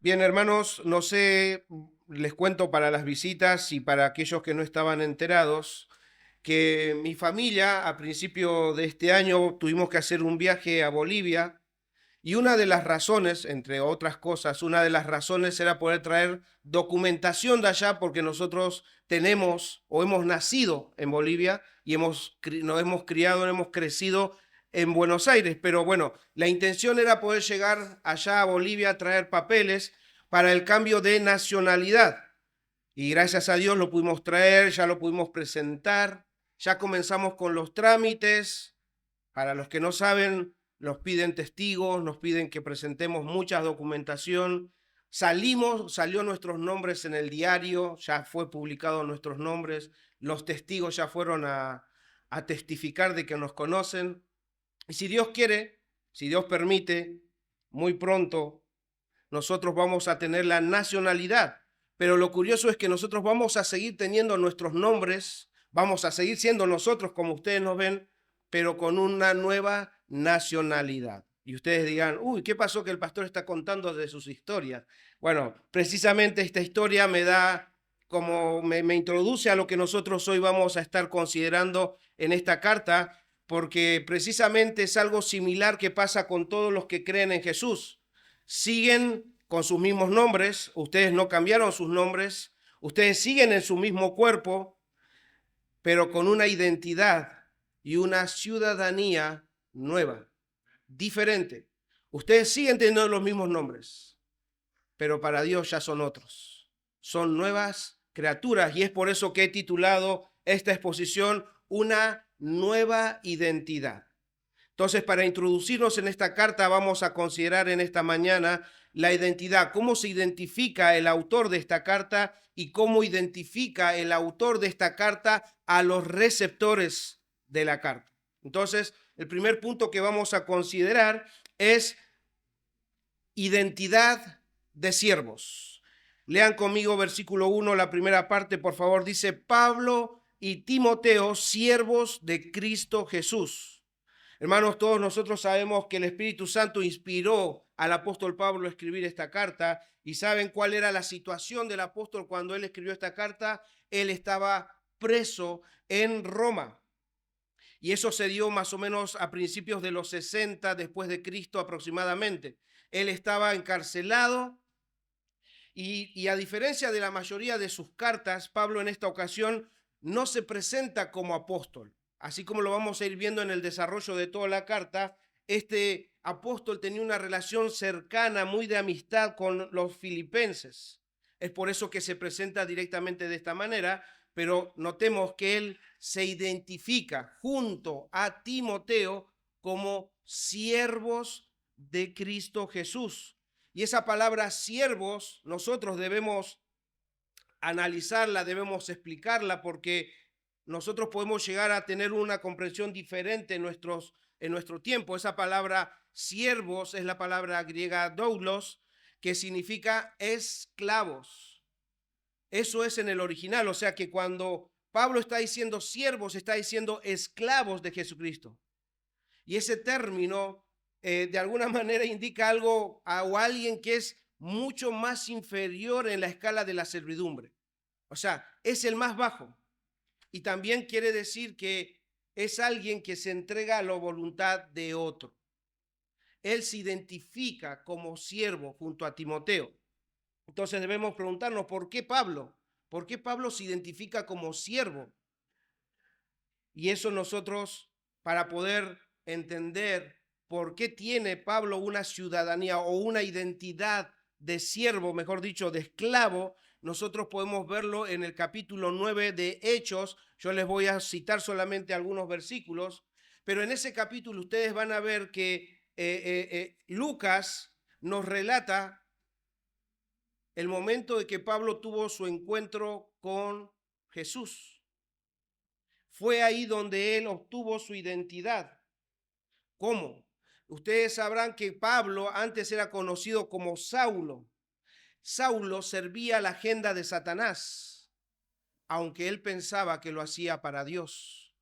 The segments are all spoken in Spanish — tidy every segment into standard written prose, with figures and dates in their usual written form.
Bien, hermanos, no sé, les cuento para las visitas y para aquellos que no estaban enterados, que mi familia a principio de este año tuvimos que hacer un viaje a Bolivia y una de las razones, entre otras cosas, una de las razones era poder traer documentación de allá porque nosotros tenemos o hemos nacido en Bolivia y nos hemos criado, hemos crecido en Buenos Aires. Pero bueno, la intención era poder llegar allá a Bolivia a traer papeles para el cambio de nacionalidad. Y gracias a Dios lo pudimos traer, ya lo pudimos presentar, ya comenzamos con los trámites. Para los que no saben, nos piden testigos, nos piden que presentemos mucha documentación. Salió nuestros nombres en el diario, ya fue publicado nuestros nombres, los testigos ya fueron a testificar de que nos conocen. Y si Dios quiere, si Dios permite, muy pronto nosotros vamos a tener la nacionalidad. Pero lo curioso es que nosotros vamos a seguir teniendo nuestros nombres, vamos a seguir siendo nosotros como ustedes nos ven, pero con una nueva nacionalidad. Y ustedes digan, uy, ¿qué pasó que el pastor está contando de sus historias? Bueno, precisamente esta historia me da como me introduce a lo que nosotros hoy vamos a estar considerando en esta carta, porque precisamente es algo similar que pasa con todos los que creen en Jesús. Siguen con sus mismos nombres, ustedes no cambiaron sus nombres, ustedes siguen en su mismo cuerpo, pero con una identidad y una ciudadanía nueva, diferente. Ustedes siguen teniendo los mismos nombres, pero para Dios ya son otros. Son nuevas criaturas y es por eso que he titulado esta exposición Una nueva identidad. Entonces, para introducirnos en esta carta, vamos a considerar en esta mañana la identidad, cómo se identifica el autor de esta carta y cómo identifica el autor de esta carta a los receptores de la carta. Entonces, el primer punto que vamos a considerar es identidad de siervos. Lean conmigo versículo 1, la primera parte, por favor. Dice, Pablo y Timoteo, siervos de Cristo Jesús. Hermanos, todos nosotros sabemos que el Espíritu Santo inspiró al apóstol Pablo a escribir esta carta y saben cuál era la situación del apóstol cuando él escribió esta carta. Él estaba preso en Roma y eso se dio más o menos a principios de los 60 después de Cristo aproximadamente. Él estaba encarcelado y a diferencia de la mayoría de sus cartas, Pablo en esta ocasión no se presenta como apóstol. Así como lo vamos a ir viendo en el desarrollo de toda la carta, este apóstol tenía una relación cercana, muy de amistad con los filipenses. Es por eso que se presenta directamente de esta manera, pero notemos que él se identifica junto a Timoteo como siervos de Cristo Jesús. Y esa palabra siervos nosotros debemos analizarla, debemos explicarla, porque nosotros podemos llegar a tener una comprensión diferente en nuestro tiempo. Esa palabra siervos es la palabra griega doulos, que significa esclavos. Eso es en el original, o sea que cuando Pablo está diciendo siervos, está diciendo esclavos de Jesucristo. Y ese término de alguna manera indica algo o alguien que es mucho más inferior en la escala de la servidumbre. O sea, es el más bajo. Y también quiere decir que es alguien que se entrega a la voluntad de otro. Él se identifica como siervo junto a Timoteo. Entonces debemos preguntarnos, ¿por qué Pablo? ¿Por qué Pablo se identifica como siervo? Y eso nosotros, para poder entender por qué tiene Pablo una ciudadanía o una identidad de siervo, mejor dicho, de esclavo, nosotros podemos verlo en el capítulo 9 de Hechos. Yo les voy a citar solamente algunos versículos, pero en ese capítulo ustedes van a ver que Lucas nos relata el momento de que Pablo tuvo su encuentro con Jesús. Fue ahí donde él obtuvo su identidad. ¿Cómo? Ustedes sabrán que Pablo antes era conocido como Saulo. Saulo servía la agenda de Satanás, aunque él pensaba que lo hacía para Dios.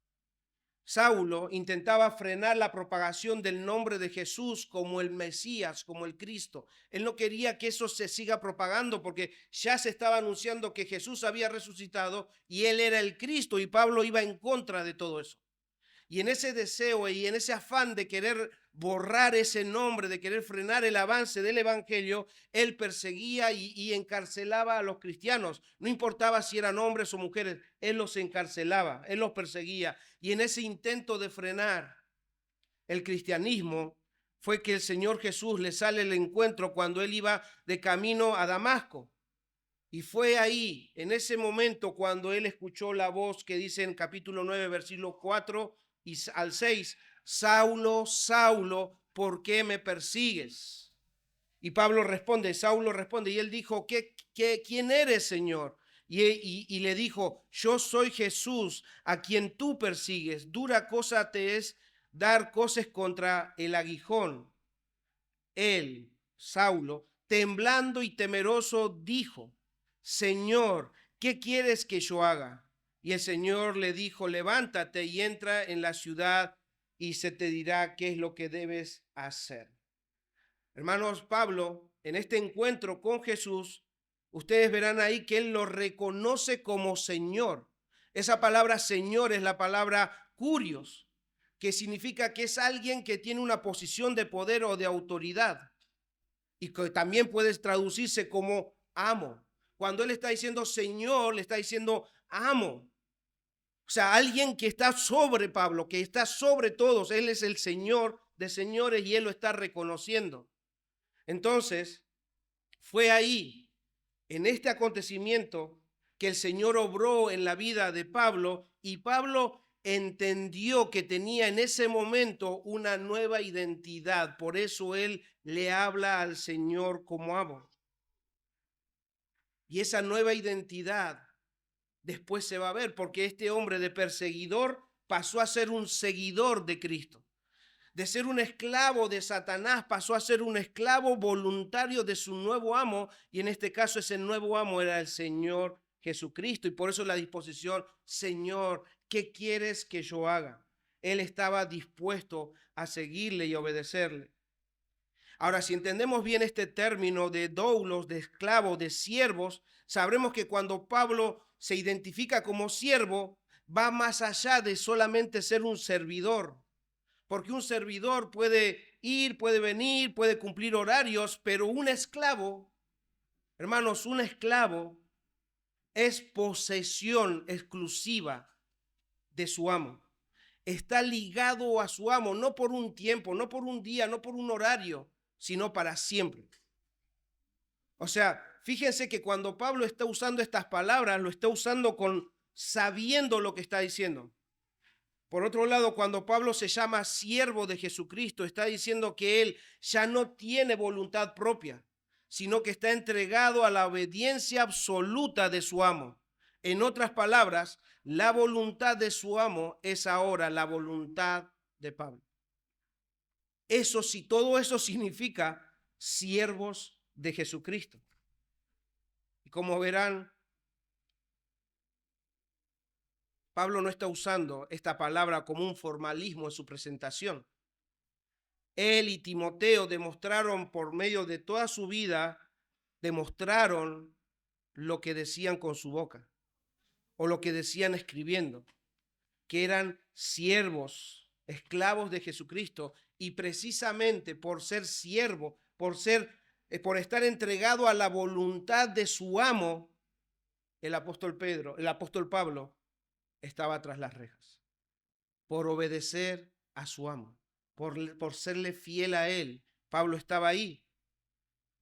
Saulo intentaba frenar la propagación del nombre de Jesús como el Mesías, como el Cristo. Él no quería que eso se siga propagando porque ya se estaba anunciando que Jesús había resucitado y él era el Cristo, y Pablo iba en contra de todo eso. Y en ese deseo y en ese afán de querer borrar ese nombre, de querer frenar el avance del evangelio, él perseguía y encarcelaba a los cristianos. No importaba si eran hombres o mujeres, él los encarcelaba, él los perseguía. Y en ese intento de frenar el cristianismo fue que el Señor Jesús le sale el encuentro cuando él iba de camino a Damasco. Y fue ahí, en ese momento, cuando él escuchó la voz que dice en capítulo 9, versículo 4 y al 6, Saulo, Saulo, ¿por qué me persigues? Y Pablo responde, Saulo responde, y él dijo, ¿quién eres, Señor? Y le dijo, yo soy Jesús, a quien tú persigues. Dura cosa te es dar coces contra el aguijón. Él, Saulo, temblando y temeroso, dijo, Señor, ¿qué quieres que yo haga? Y el Señor le dijo, levántate y entra en la ciudad y se te dirá qué es lo que debes hacer. Hermanos, Pablo, en este encuentro con Jesús, ustedes verán ahí que él lo reconoce como Señor. Esa palabra Señor es la palabra kurios, que significa que es alguien que tiene una posición de poder o de autoridad, y que también puede traducirse como amo. Cuando él está diciendo Señor, le está diciendo amo. O sea, alguien que está sobre Pablo, que está sobre todos. Él es el Señor de señores y él lo está reconociendo. Entonces, fue ahí, en este acontecimiento, que el Señor obró en la vida de Pablo, y Pablo entendió que tenía en ese momento una nueva identidad. Por eso él le habla al Señor como amo. Y esa nueva identidad después se va a ver, porque este hombre de perseguidor pasó a ser un seguidor de Cristo. De ser un esclavo de Satanás pasó a ser un esclavo voluntario de su nuevo amo, y en este caso ese nuevo amo era el Señor Jesucristo, y por eso la disposición, Señor, ¿qué quieres que yo haga? Él estaba dispuesto a seguirle y obedecerle. Ahora, si entendemos bien este término de doulos, de esclavos, de siervos, sabremos que cuando Pablo se identifica como siervo, va más allá de solamente ser un servidor. Porque un servidor puede ir, puede venir, puede cumplir horarios, pero un esclavo, hermanos, un esclavo es posesión exclusiva de su amo. Está ligado a su amo, no por un tiempo, no por un día, no por un horario, sino para siempre. O sea, fíjense que cuando Pablo está usando estas palabras, lo está usando sabiendo lo que está diciendo. Por otro lado, cuando Pablo se llama siervo de Jesucristo, está diciendo que él ya no tiene voluntad propia, sino que está entregado a la obediencia absoluta de su amo. En otras palabras, la voluntad de su amo es ahora la voluntad de Pablo. Eso sí, todo eso significa siervos de Jesucristo. Y como verán, Pablo no está usando esta palabra como un formalismo en su presentación. Él y Timoteo demostraron por medio de toda su vida, demostraron lo que decían con su boca o lo que decían escribiendo, que eran siervos, esclavos de Jesucristo, y precisamente por ser siervo, por estar entregado a la voluntad de su amo, el apóstol Pablo estaba tras las rejas, por obedecer a su amo, por serle fiel a él. Pablo estaba ahí.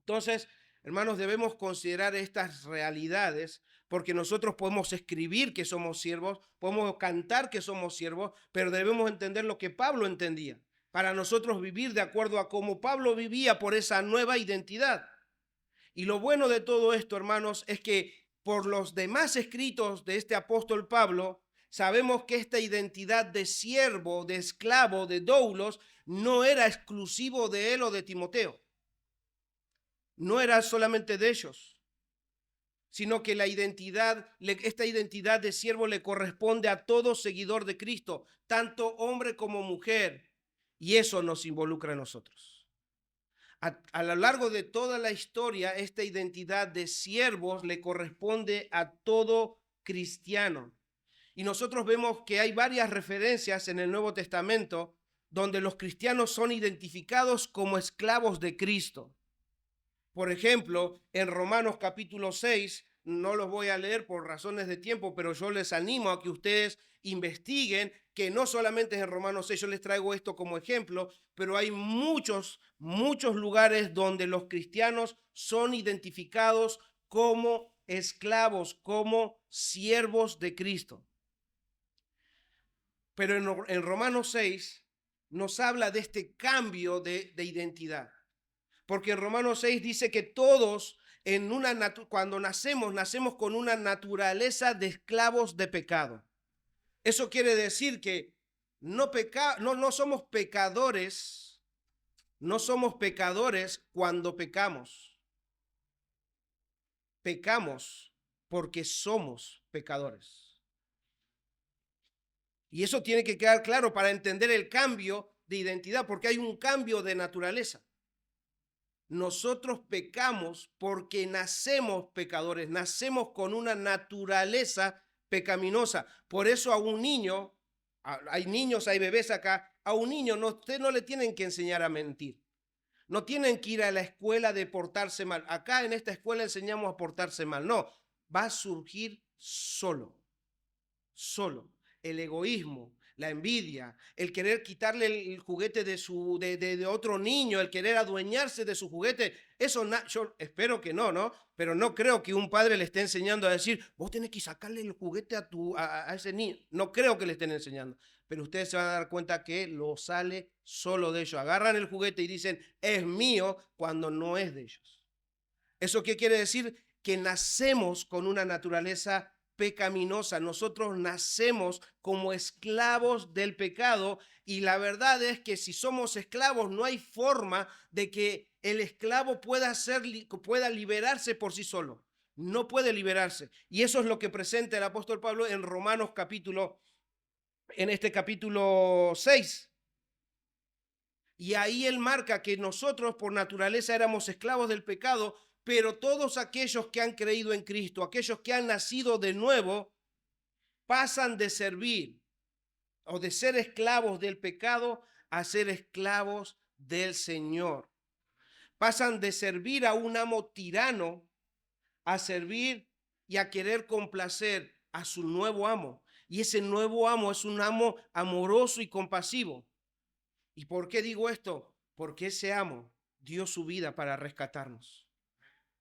Entonces, hermanos, debemos considerar estas realidades, porque nosotros podemos escribir que somos siervos, podemos cantar que somos siervos, pero debemos entender lo que Pablo entendía, para nosotros vivir de acuerdo a cómo Pablo vivía por esa nueva identidad. Y lo bueno de todo esto, hermanos, es que por los demás escritos de este apóstol Pablo, sabemos que esta identidad de siervo, de esclavo, de doulos, no era exclusivo de él o de Timoteo. No era solamente de ellos, sino que esta identidad de siervo le corresponde a todo seguidor de Cristo, tanto hombre como mujer, y eso nos involucra a nosotros. A lo largo de toda la historia, esta identidad de siervos le corresponde a todo cristiano. Y nosotros vemos que hay varias referencias en el Nuevo Testamento donde los cristianos son identificados como esclavos de Cristo. Por ejemplo, en Romanos capítulo 6, no los voy a leer por razones de tiempo, pero yo les animo a que ustedes investiguen, que no solamente es en Romanos 6, yo les traigo esto como ejemplo, pero hay muchos lugares donde los cristianos son identificados como esclavos, como siervos de Cristo. Pero en Romanos 6 nos habla de este cambio de identidad. Porque en Romanos 6 dice que todos cuando nacemos con una naturaleza de esclavos de pecado. Eso quiere decir que no somos pecadores, no somos pecadores cuando pecamos. Pecamos porque somos pecadores. Y eso tiene que quedar claro para entender el cambio de identidad, porque hay un cambio de naturaleza. Nosotros pecamos porque nacemos pecadores, nacemos con una naturaleza pecaminosa. Por eso a un niño, hay niños, hay bebés acá, a un niño usted no le tienen que enseñar a mentir. No tienen que ir a la escuela de portarse mal. Acá en esta escuela enseñamos a portarse mal. No, va a surgir solo. El egoísmo, la envidia, el querer quitarle el juguete de otro niño, el querer adueñarse de su juguete, eso yo espero que no, pero no creo que un padre le esté enseñando a decir, vos tenés que sacarle el juguete a ese niño. No creo que le estén enseñando, pero ustedes se van a dar cuenta que lo sale solo de ellos. Agarran el juguete y dicen, es mío, cuando no es de ellos. ¿Eso qué quiere decir? Que nacemos con una naturaleza pecaminosa. Nosotros nacemos como esclavos del pecado, y la verdad es que si somos esclavos no hay forma de que el esclavo pueda liberarse por sí solo. No puede liberarse. Y eso es lo que presenta el apóstol Pablo en Romanos en este capítulo 6. Y ahí él marca que nosotros por naturaleza éramos esclavos del pecado, pero todos aquellos que han creído en Cristo, aquellos que han nacido de nuevo, pasan de servir o de ser esclavos del pecado a ser esclavos del Señor. Pasan de servir a un amo tirano a servir y a querer complacer a su nuevo amo. Y ese nuevo amo es un amo amoroso y compasivo. ¿Y por qué digo esto? Porque ese amo dio su vida para rescatarnos.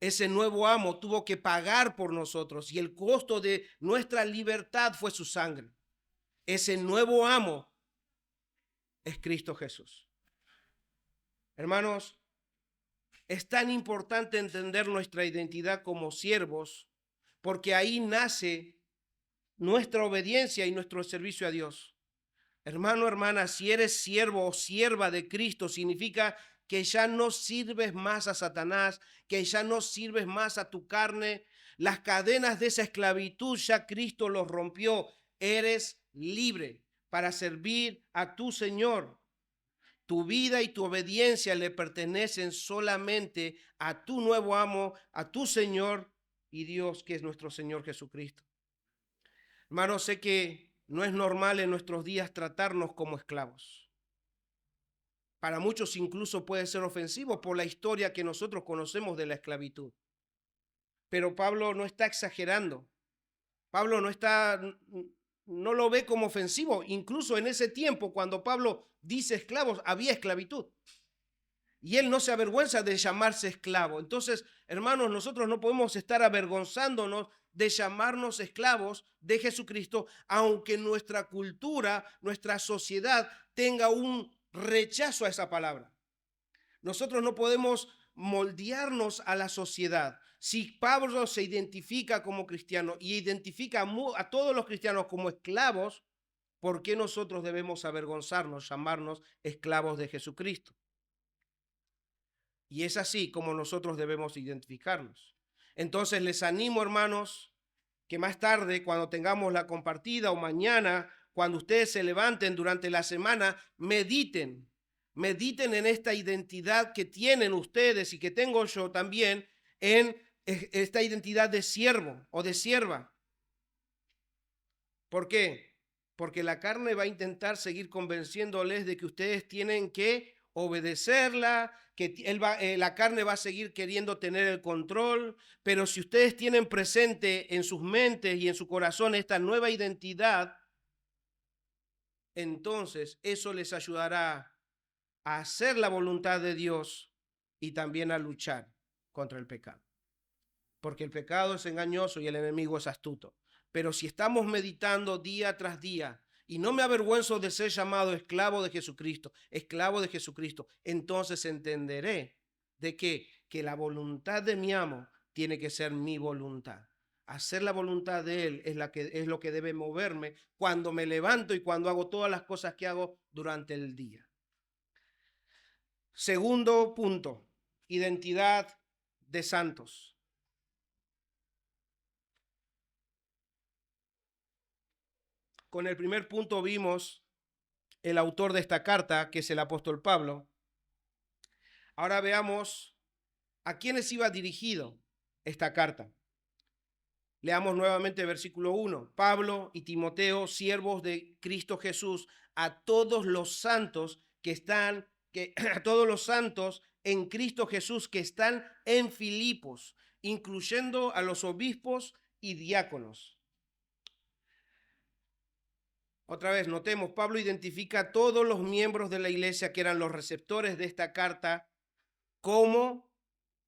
Ese nuevo amo tuvo que pagar por nosotros y el costo de nuestra libertad fue su sangre. Ese nuevo amo es Cristo Jesús. Hermanos, es tan importante entender nuestra identidad como siervos, porque ahí nace nuestra obediencia y nuestro servicio a Dios. Hermano, hermana, si eres siervo o sierva de Cristo, significa que ya no sirves más a Satanás, que ya no sirves más a tu carne. Las cadenas de esa esclavitud ya Cristo los rompió. Eres libre para servir a tu Señor. Tu vida y tu obediencia le pertenecen solamente a tu nuevo amo, a tu Señor y Dios, que es nuestro Señor Jesucristo. Hermano, sé que no es normal en nuestros días tratarnos como esclavos. Para muchos incluso puede ser ofensivo por la historia que nosotros conocemos de la esclavitud. Pero Pablo no está exagerando. Pablo no lo ve como ofensivo. Incluso en ese tiempo, cuando Pablo dice esclavos, había esclavitud. Y él no se avergüenza de llamarse esclavo. Entonces, hermanos, nosotros no podemos estar avergonzándonos de llamarnos esclavos de Jesucristo, aunque nuestra cultura, nuestra sociedad tenga un rechazo a esa palabra. Nosotros no podemos moldearnos a la sociedad. Si Pablo se identifica como cristiano y identifica a todos los cristianos como esclavos, ¿por qué nosotros debemos avergonzarnos, llamarnos esclavos de Jesucristo? Y es así como nosotros debemos identificarnos. Entonces les animo, hermanos, que más tarde, cuando tengamos la compartida o mañana, cuando ustedes se levanten durante la semana, mediten en esta identidad que tienen ustedes y que tengo yo también, en esta identidad de siervo o de sierva. ¿Por qué? Porque la carne va a intentar seguir convenciéndoles de que ustedes tienen que obedecerla, que la carne va a seguir queriendo tener el control, pero si ustedes tienen presente en sus mentes y en su corazón esta nueva identidad, entonces eso les ayudará a hacer la voluntad de Dios y también a luchar contra el pecado. Porque el pecado es engañoso y el enemigo es astuto. Pero si estamos meditando día tras día, y no me avergüenzo de ser llamado esclavo de Jesucristo, entonces entenderé de que la voluntad de mi amo tiene que ser mi voluntad. Hacer la voluntad de Él es lo que debe moverme cuando me levanto y cuando hago todas las cosas que hago durante el día. Segundo punto, identidad de santos. Con el primer punto vimos el autor de esta carta, que es el apóstol Pablo. Ahora veamos a quiénes iba dirigido esta carta. Leamos nuevamente versículo 1. Pablo y Timoteo, siervos de Cristo Jesús, a todos los santos a todos los santos en Cristo Jesús que están en Filipos, incluyendo a los obispos y diáconos. Otra vez, notemos, Pablo identifica a todos los miembros de la iglesia que eran los receptores de esta carta como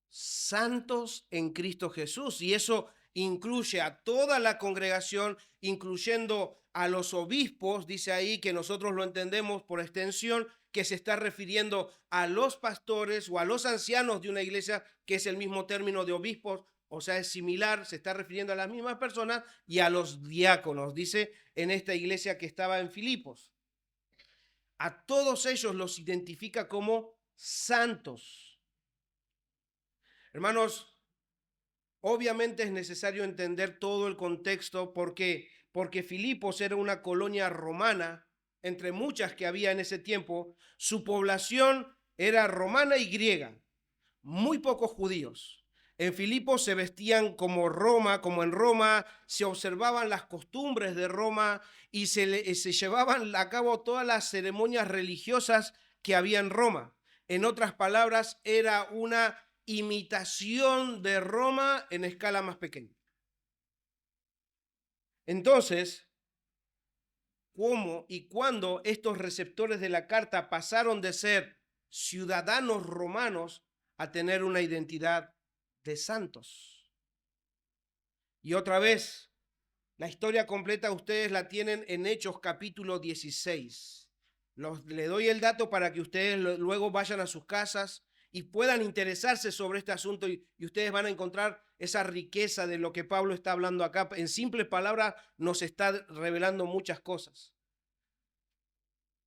santos en Cristo Jesús. Y eso incluye a toda la congregación, incluyendo a los obispos. Dice ahí que nosotros lo entendemos por extensión, que se está refiriendo a los pastores o a los ancianos de una iglesia, que es el mismo término de obispos. O sea, es similar, se está refiriendo a las mismas personas, y a los diáconos, dice en esta iglesia que estaba en Filipos. A todos ellos los identifica como santos. Hermanos, obviamente es necesario entender todo el contexto porque Filipos era una colonia romana, entre muchas que había en ese tiempo. Su población era romana y griega, muy pocos judíos. En Filipos se vestían como Roma, como en Roma, se observaban las costumbres de Roma y se llevaban a cabo todas las ceremonias religiosas que había en Roma. En otras palabras, era una imitación de Roma en escala más pequeña. Entonces, ¿cómo y cuándo estos receptores de la carta pasaron de ser ciudadanos romanos a tener una identidad de santos? Y otra vez, la historia completa ustedes la tienen en Hechos capítulo 16. Le doy el dato para que ustedes luego vayan a sus casas y puedan interesarse sobre este asunto y ustedes van a encontrar esa riqueza de lo que Pablo está hablando acá. En simples palabras nos está revelando muchas cosas.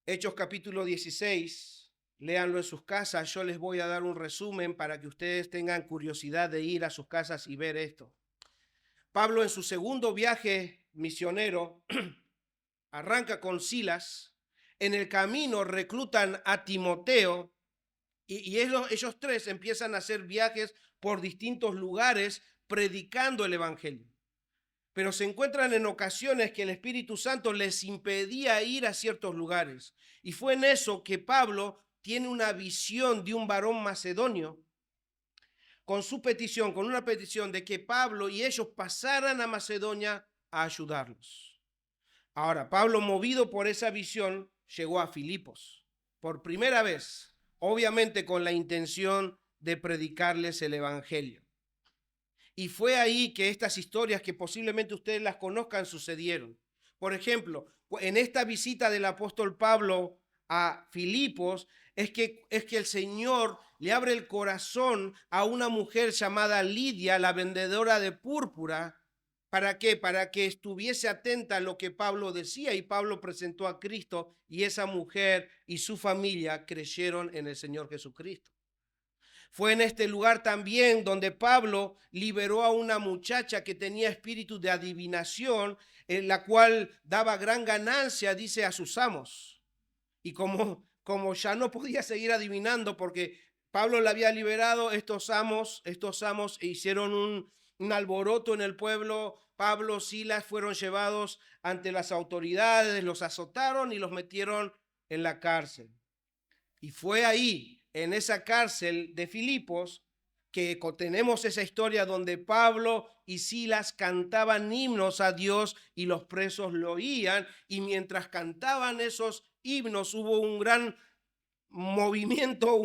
Hechos capítulo 16, léanlo en sus casas. Yo les voy a dar un resumen para que ustedes tengan curiosidad de ir a sus casas y ver esto. Pablo en su segundo viaje misionero arranca con Silas. En el camino reclutan a Timoteo y ellos tres empiezan a hacer viajes por distintos lugares predicando el evangelio. Pero se encuentran en ocasiones que el Espíritu Santo les impedía ir a ciertos lugares. Y fue en eso que Pablo tiene una visión de un varón macedonio con una petición de que Pablo y ellos pasaran a Macedonia a ayudarlos. Ahora, Pablo, movido por esa visión, llegó a Filipos por primera vez, obviamente con la intención de predicarles el evangelio. Y fue ahí que estas historias, que posiblemente ustedes las conozcan, sucedieron. Por ejemplo, en esta visita del apóstol Pablo a Filipos, es que el Señor le abre el corazón a una mujer llamada Lidia, la vendedora de púrpura. ¿Para qué? Para que estuviese atenta a lo que Pablo decía, y Pablo presentó a Cristo y esa mujer y su familia creyeron en el Señor Jesucristo. Fue en este lugar también donde Pablo liberó a una muchacha que tenía espíritu de adivinación, en la cual daba gran ganancia, dice, a sus amos. Y como ya no podía seguir adivinando porque Pablo la había liberado, estos amos hicieron un alboroto en el pueblo. Pablo, Silas fueron llevados ante las autoridades, los azotaron y los metieron en la cárcel. Y fue ahí, en esa cárcel de Filipos, que tenemos esa historia donde Pablo y Silas cantaban himnos a Dios y los presos lo oían, y mientras cantaban esos himnos hubo un gran movimiento,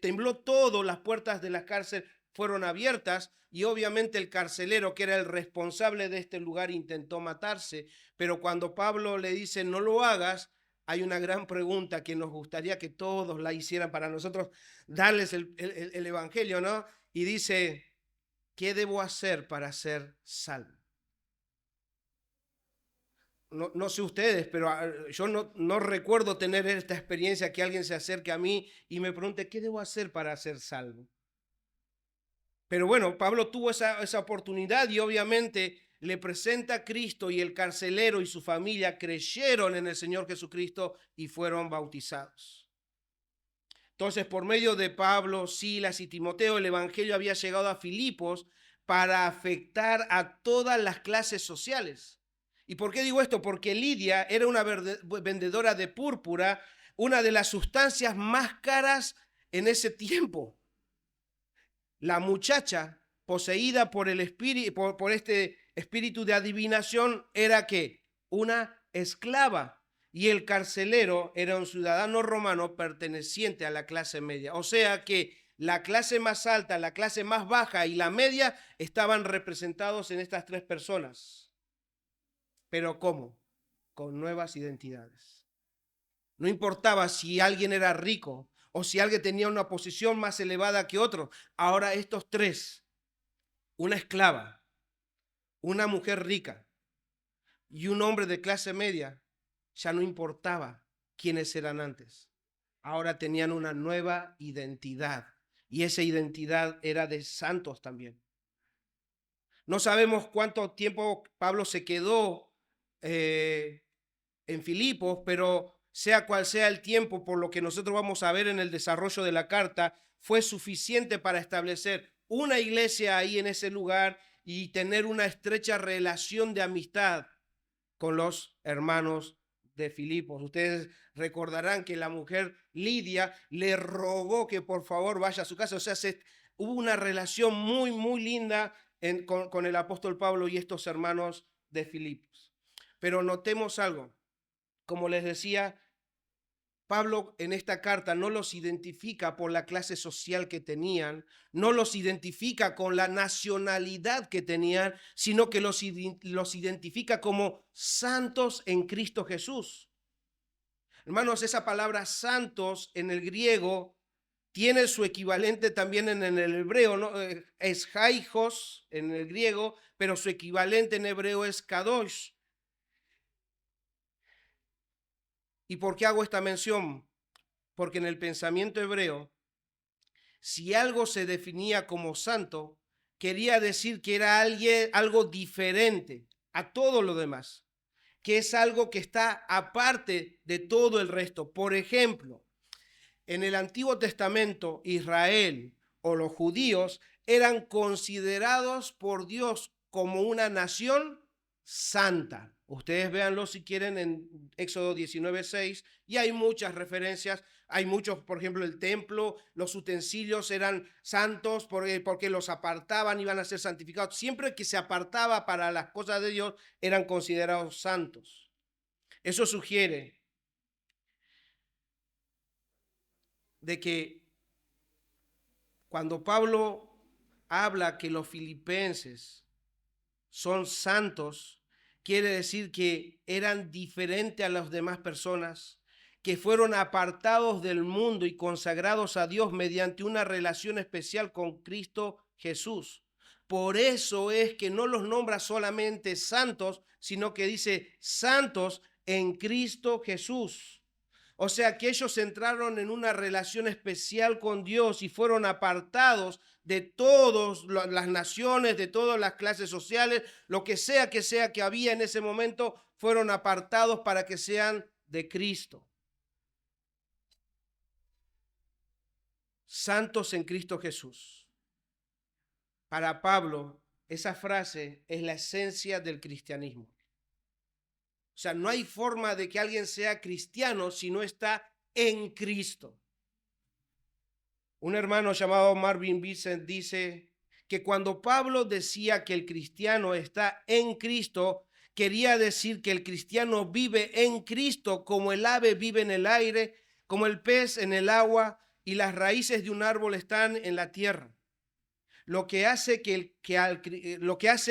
tembló todo, las puertas de la cárcel fueron abiertas y obviamente el carcelero, que era el responsable de este lugar, intentó matarse, pero cuando Pablo le dice no lo hagas, hay una gran pregunta que nos gustaría que todos la hicieran para nosotros darles el evangelio, ¿no? Y dice, ¿qué debo hacer para ser salvo? No sé ustedes, pero yo no recuerdo tener esta experiencia que alguien se acerque a mí y me pregunte, ¿qué debo hacer para ser salvo? Pero bueno, Pablo tuvo esa oportunidad y obviamente le presenta a Cristo, y el carcelero y su familia creyeron en el Señor Jesucristo y fueron bautizados. Entonces, por medio de Pablo, Silas y Timoteo, el evangelio había llegado a Filipos para afectar a todas las clases sociales. ¿Y por qué digo esto? Porque Lidia era una vendedora de púrpura, una de las sustancias más caras en ese tiempo. La muchacha poseída por el espíritu, por este espíritu de adivinación, era ¿qué? Una esclava. Y el carcelero era un ciudadano romano perteneciente a la clase media. O sea que la clase más alta, la clase más baja y la media estaban representados en estas tres personas. ¿Pero cómo? Con nuevas identidades. No importaba si alguien era rico o si alguien tenía una posición más elevada que otro. Ahora estos tres, una esclava, una mujer rica y un hombre de clase media, ya no importaba quiénes eran antes. Ahora tenían una nueva identidad, y esa identidad era de santos también. No sabemos cuánto tiempo Pablo se quedó en Filipos, pero sea cual sea el tiempo, por lo que nosotros vamos a ver en el desarrollo de la carta, fue suficiente para establecer una iglesia ahí en ese lugar y tener una estrecha relación de amistad con los hermanos de Filipos. Ustedes recordarán que la mujer Lidia le rogó que por favor vaya a su casa. O sea, hubo una relación muy linda con el apóstol Pablo y estos hermanos de Filipos. Pero notemos algo. Como les decía, Pablo en esta carta no los identifica por la clase social que tenían, no los identifica con la nacionalidad que tenían, sino que los identifica como santos en Cristo Jesús. Hermanos, esa palabra santos en el griego tiene su equivalente también en el hebreo, ¿no? Es haijos en el griego, pero su equivalente en hebreo es kadosh. ¿Y por qué hago esta mención? Porque en el pensamiento hebreo, si algo se definía como santo, quería decir que era algo diferente a todo lo demás, que es algo que está aparte de todo el resto. Por ejemplo, en el Antiguo Testamento, Israel o los judíos eran considerados por Dios como una nación santa. Ustedes véanlo si quieren en Éxodo 19:6, y hay muchas referencias. Hay muchos, por ejemplo, el templo, los utensilios eran santos porque los apartaban, iban a ser santificados. Siempre que se apartaba para las cosas de Dios, eran considerados santos. Eso sugiere de que cuando Pablo habla que los filipenses son santos, quiere decir que eran diferentes a las demás personas, que fueron apartados del mundo y consagrados a Dios mediante una relación especial con Cristo Jesús. Por eso es que no los nombra solamente santos, sino que dice santos en Cristo Jesús. O sea que ellos entraron en una relación especial con Dios y fueron apartados de todas las naciones, de todas las clases sociales, lo que sea que había en ese momento, fueron apartados para que sean de Cristo. Santos en Cristo Jesús. Para Pablo, esa frase es la esencia del cristianismo. O sea, no hay forma de que alguien sea cristiano si no está en Cristo. Un hermano llamado Marvin Vincent dice que cuando Pablo decía que el cristiano está en Cristo, quería decir que el cristiano vive en Cristo como el ave vive en el aire, como el pez en el agua y las raíces de un árbol están en la tierra. Lo que hace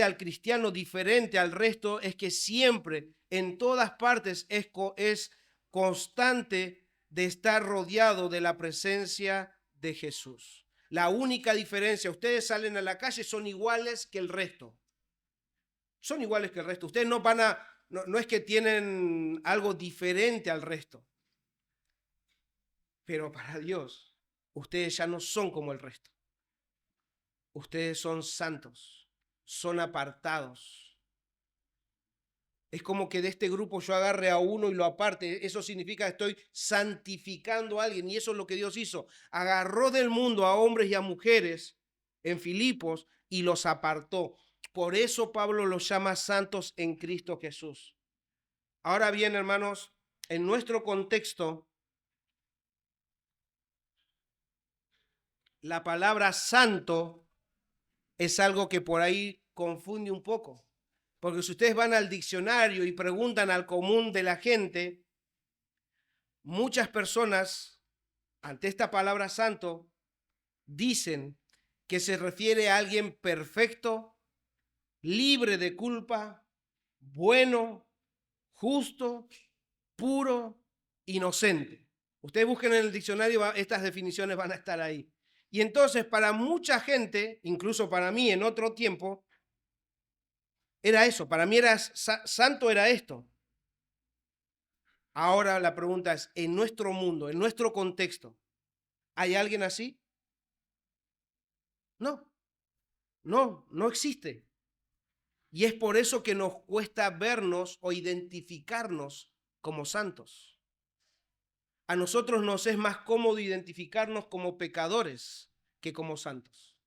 al cristiano diferente al resto es que siempre, en todas partes, es constante de estar rodeado de la presencia de Jesús. La única diferencia, ustedes salen a la calle, son iguales que el resto. Son iguales que el resto. Ustedes no es que tienen algo diferente al resto. Pero para Dios, ustedes ya no son como el resto. Ustedes son santos, son apartados. Es como que de este grupo yo agarre a uno y lo aparte. Eso significa que estoy santificando a alguien. Y eso es lo que Dios hizo. Agarró del mundo a hombres y a mujeres en Filipos y los apartó. Por eso Pablo los llama santos en Cristo Jesús. Ahora bien, hermanos, en nuestro contexto, la palabra santo es algo que por ahí confunde un poco. Porque si ustedes van al diccionario y preguntan al común de la gente, muchas personas, ante esta palabra santo, dicen que se refiere a alguien perfecto, libre de culpa, bueno, justo, puro, inocente. Ustedes busquen en el diccionario, estas definiciones van a estar ahí. Y entonces para mucha gente, incluso para mí en otro tiempo, era eso, para mí santo era esto. Ahora la pregunta es, en nuestro mundo, en nuestro contexto, ¿hay alguien así? No, no existe. Y es por eso que nos cuesta vernos o identificarnos como santos. A nosotros nos es más cómodo identificarnos como pecadores que como santos.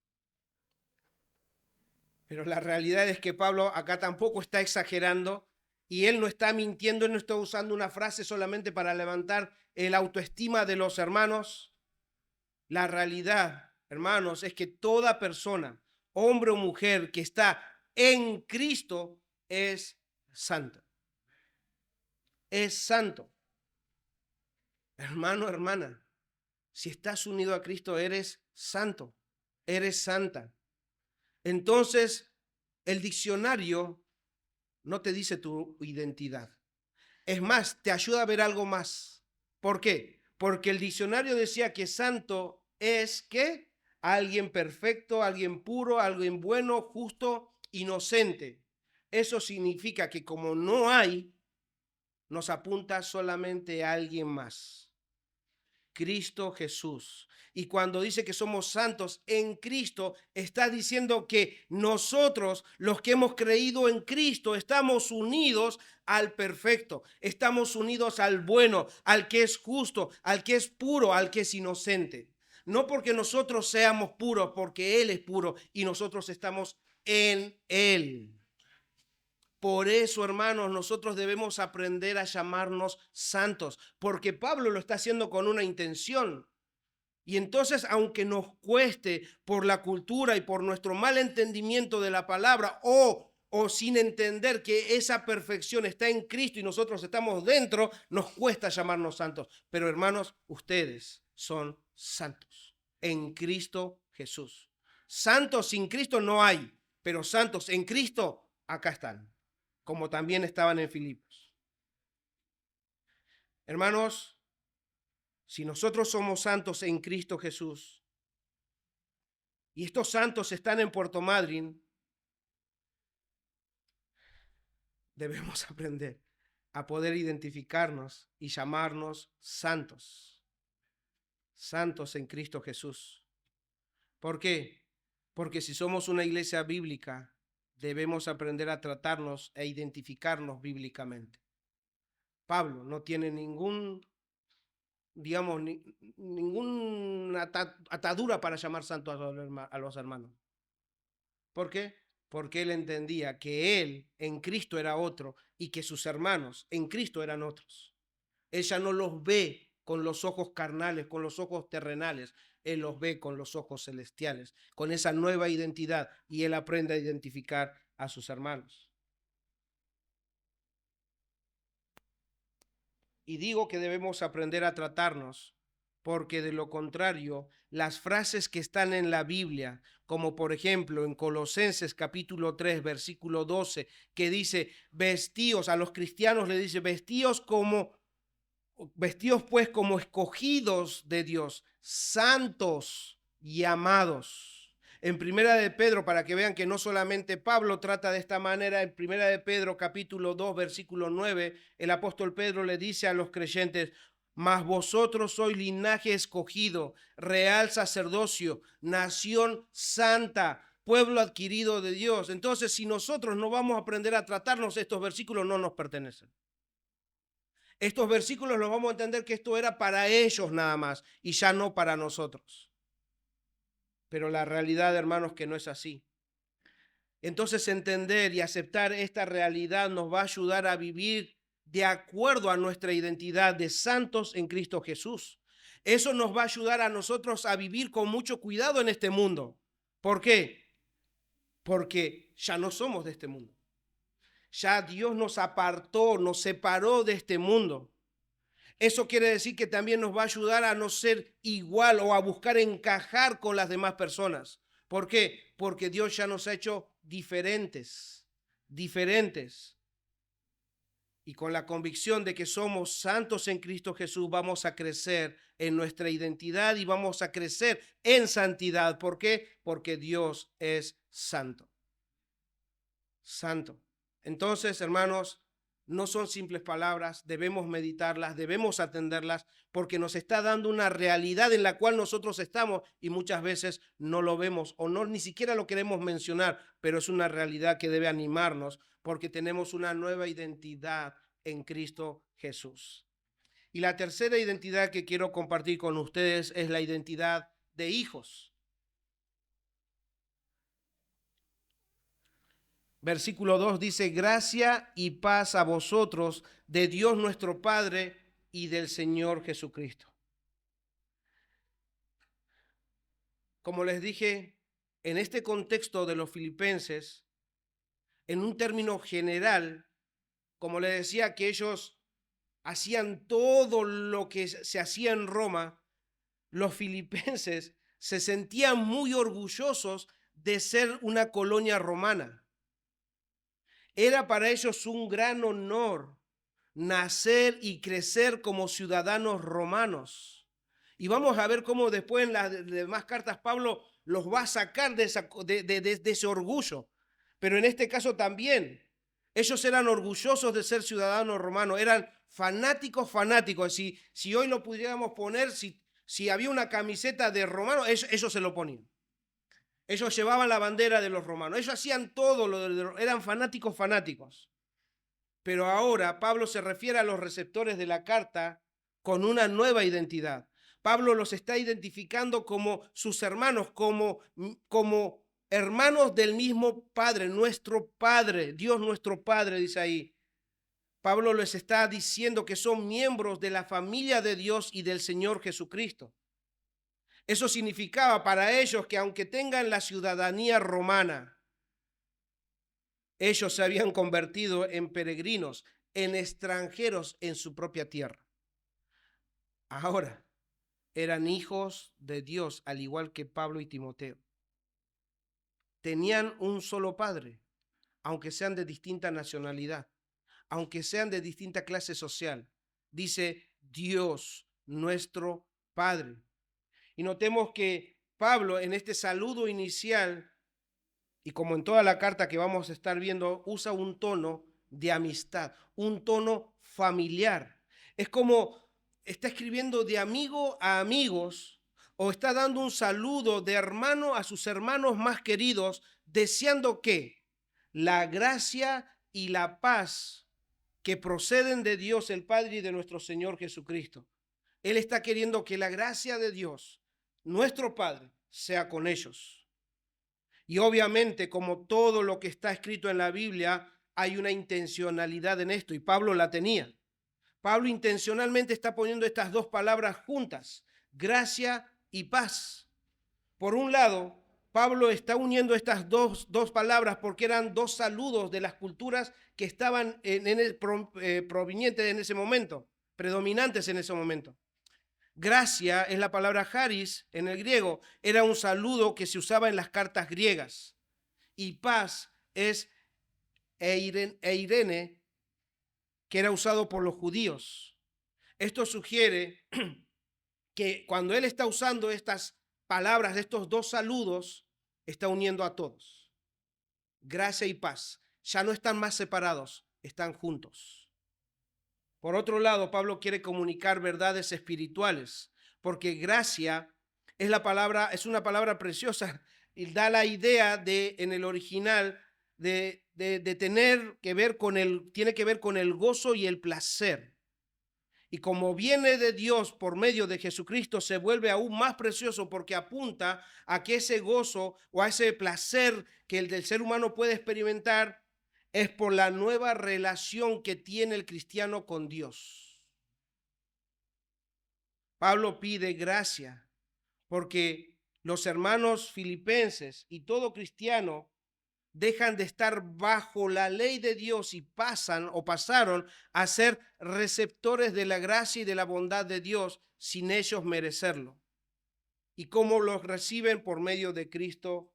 Pero la realidad es que Pablo acá tampoco está exagerando y él no está mintiendo, él no está usando una frase solamente para levantar el autoestima de los hermanos. La realidad, hermanos, es que toda persona, hombre o mujer que está en Cristo es santo. Es santo. Hermano, hermana, si estás unido a Cristo, eres santo, eres santa. Entonces, el diccionario no te dice tu identidad. Es más, te ayuda a ver algo más. ¿Por qué? Porque el diccionario decía que santo es ¿qué? Alguien perfecto, alguien puro, alguien bueno, justo, inocente. Eso significa que como no hay, nos apunta solamente a alguien más. Cristo Jesús. Y cuando dice que somos santos en Cristo, está diciendo que nosotros, los que hemos creído en Cristo, estamos unidos al perfecto, estamos unidos al bueno, al que es justo, al que es puro, al que es inocente. No porque nosotros seamos puros, porque Él es puro y nosotros estamos en Él. Por eso, hermanos, nosotros debemos aprender a llamarnos santos, porque Pablo lo está haciendo con una intención. Y entonces, aunque nos cueste por la cultura y por nuestro mal entendimiento de la palabra o sin entender que esa perfección está en Cristo y nosotros estamos dentro, nos cuesta llamarnos santos. Pero hermanos, ustedes son santos en Cristo Jesús. Santos sin Cristo no hay, pero santos en Cristo acá están, como también estaban en Filipos. Hermanos, si nosotros somos santos en Cristo Jesús y estos santos están en Puerto Madryn, debemos aprender a poder identificarnos y llamarnos santos. Santos en Cristo Jesús. ¿Por qué? Porque si somos una iglesia bíblica, debemos aprender a tratarnos e identificarnos bíblicamente. Pablo no tiene ninguna atadura para llamar santos a los hermanos. ¿Por qué? Porque él entendía que él en Cristo era otro y que sus hermanos en Cristo eran otros. Ella no los ve con los ojos carnales, con los ojos terrenales. Él los ve con los ojos celestiales, con esa nueva identidad, y él aprende a identificar a sus hermanos. Y digo que debemos aprender a tratarnos, porque de lo contrario, las frases que están en la Biblia, como por ejemplo en Colosenses capítulo 3, versículo 12, que dice, vestíos, a los cristianos le dice, vestíos pues como escogidos de Dios, santos y amados. En Primera de Pedro, para que vean que no solamente Pablo trata de esta manera, en Primera de Pedro capítulo 2, versículo 9, el apóstol Pedro le dice a los creyentes, mas vosotros sois linaje escogido, real sacerdocio, nación santa, pueblo adquirido de Dios. Entonces, si nosotros no vamos a aprender a tratarnos, estos versículos no nos pertenecen. Estos versículos los vamos a entender que esto era para ellos nada más y ya no para nosotros. Pero la realidad, hermanos, que no es así. Entonces entender y aceptar esta realidad nos va a ayudar a vivir de acuerdo a nuestra identidad de santos en Cristo Jesús. Eso nos va a ayudar a nosotros a vivir con mucho cuidado en este mundo. ¿Por qué? Porque ya no somos de este mundo. Ya Dios nos apartó, nos separó de este mundo. Eso quiere decir que también nos va a ayudar a no ser igual o a buscar encajar con las demás personas. ¿Por qué? Porque Dios ya nos ha hecho diferentes. Y con la convicción de que somos santos en Cristo Jesús, vamos a crecer en nuestra identidad y vamos a crecer en santidad. ¿Por qué? Porque Dios es santo. Santo. Entonces, hermanos, no son simples palabras, debemos meditarlas, debemos atenderlas, porque nos está dando una realidad en la cual nosotros estamos y muchas veces no lo vemos o no ni siquiera lo queremos mencionar, pero es una realidad que debe animarnos porque tenemos una nueva identidad en Cristo Jesús. Y la tercera identidad que quiero compartir con ustedes es la identidad de hijos. Versículo 2 dice, gracia y paz a vosotros de Dios nuestro Padre y del Señor Jesucristo. Como les dije, en este contexto de los filipenses, en un término general, como les decía que ellos hacían todo lo que se hacía en Roma, los filipenses se sentían muy orgullosos de ser una colonia romana. Era para ellos un gran honor nacer y crecer como ciudadanos romanos. Y vamos a ver cómo después en las demás cartas Pablo los va a sacar de ese orgullo. Pero en este caso también, ellos eran orgullosos de ser ciudadanos romanos, eran fanáticos. Si hoy lo pudiéramos poner, si había una camiseta de romano, ellos se lo ponían. Ellos llevaban la bandera de los romanos. Ellos hacían todo, eran fanáticos. Pero ahora Pablo se refiere a los receptores de la carta con una nueva identidad. Pablo los está identificando como sus hermanos, como hermanos del mismo Padre, nuestro Padre, Dios nuestro Padre, dice ahí. Pablo les está diciendo que son miembros de la familia de Dios y del Señor Jesucristo. Eso significaba para ellos que aunque tengan la ciudadanía romana, ellos se habían convertido en peregrinos, en extranjeros en su propia tierra. Ahora eran hijos de Dios, al igual que Pablo y Timoteo. Tenían un solo padre, aunque sean de distinta nacionalidad, aunque sean de distinta clase social. Dice Dios, nuestro Padre. Y notemos que Pablo en este saludo inicial, y como en toda la carta que vamos a estar viendo, usa un tono de amistad, un tono familiar. Es como está escribiendo de amigo a amigos o está dando un saludo de hermano a sus hermanos más queridos, deseando que la gracia y la paz que proceden de Dios el Padre y de nuestro Señor Jesucristo. Él está queriendo que la gracia de Dios, nuestro Padre, sea con ellos. Y obviamente, como todo lo que está escrito en la Biblia, hay una intencionalidad en esto, y Pablo la tenía. Pablo intencionalmente está poniendo estas dos palabras juntas, gracia y paz. Por un lado, Pablo está uniendo estas dos palabras porque eran dos saludos de las culturas que estaban provenientes en ese momento, predominantes en ese momento. Gracia es la palabra charis en el griego, era un saludo que se usaba en las cartas griegas. Y paz es eirene, que era usado por los judíos. Esto sugiere que cuando él está usando estas palabras de estos dos saludos, está uniendo a todos. Gracia y paz. Ya no están más separados, están juntos. Por otro lado, Pablo quiere comunicar verdades espirituales, porque gracia es una palabra preciosa y da la idea de, en el original, de tener que ver tiene que ver con el gozo y el placer. Y como viene de Dios por medio de Jesucristo, se vuelve aún más precioso porque apunta a que ese gozo o a ese placer que el del ser humano puede experimentar es por la nueva relación que tiene el cristiano con Dios. Pablo pide gracia porque los hermanos filipenses y todo cristiano dejan de estar bajo la ley de Dios y pasaron a ser receptores de la gracia y de la bondad de Dios sin ellos merecerlo. Y cómo los reciben por medio de Cristo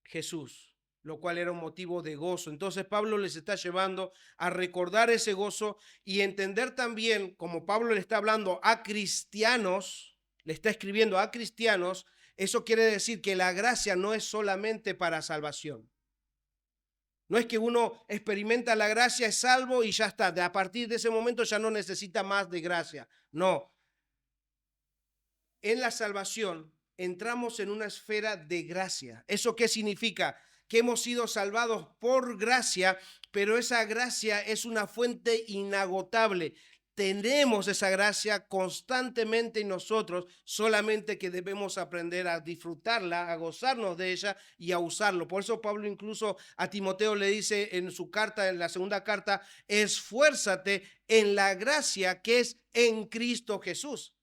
Jesús, lo cual era un motivo de gozo. Entonces Pablo les está llevando a recordar ese gozo y entender también, como Pablo le está hablando a cristianos, le está escribiendo a cristianos, eso quiere decir que la gracia no es solamente para salvación. No es que uno experimenta la gracia, es salvo y ya está. A partir de ese momento ya no necesita más de gracia. No. En la salvación entramos en una esfera de gracia. ¿Eso qué significa? Que hemos sido salvados por gracia, pero esa gracia es una fuente inagotable. Tenemos esa gracia constantemente en nosotros, solamente que debemos aprender a disfrutarla, a gozarnos de ella y a usarlo. Por eso Pablo incluso a Timoteo le dice en su carta, en la segunda carta, esfuérzate en la gracia que es en Cristo Jesús.